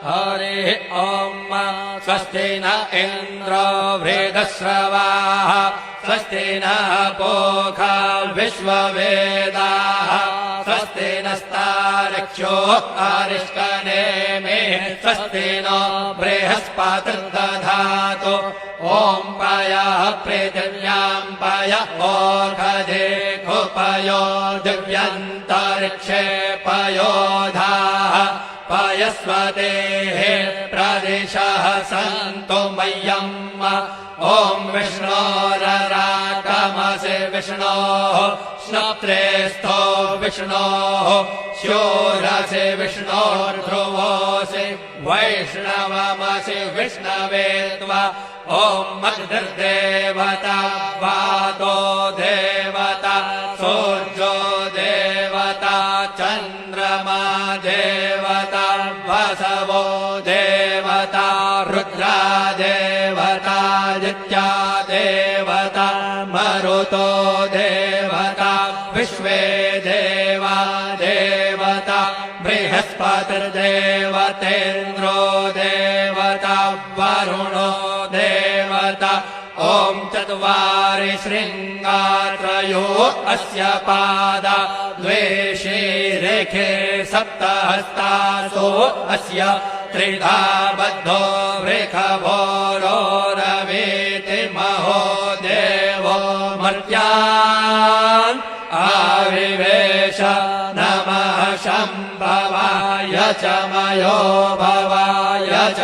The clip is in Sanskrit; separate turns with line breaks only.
हरिः ॐ स्वस्ति न इन्द्रो वृद्धश्रवाः स्वस्ति नः पूषा विश्ववेदाः स्वस्ति नस्तार्क्ष्यो अरिष्टनेमिः स्वस्ति नो बृहस्पतिर्दधातु ॐ पयः पृथिव्यां पय ओषधेऽपयो दिव्यन्तरिक्षे पयोधाः पयस्वतेः प्रदिशः सन्तु मह्यम् ॐ विष्णोरराकमसि विष्णोः श्नप्त्रेस्थो विष्णोः शूरसि विष्णोर्ध्रुवोऽसि वैष्णवमसि विष्णवे त्वा ॐ अग्निर्देवता वातो देवता सूर्यो देवता चन्द्रमा देवता वसवो देवता रुद्रा देवता आदित्या देवता मरुतो देवता विश्वे देवा देवता बृहस्पतिर्देवतेन्द्रो देवता वरुणो देवता ॐ चत्वारि शृङ्गात्रयो अस्य पादा द्वे शीरेखे सप्तहस्तासो अस्य त्रिधा बद्धो वृषभोरोरवीति महो देवो मर्त्यान् आविवेश नमः शम्भवाय च मयो भवाय च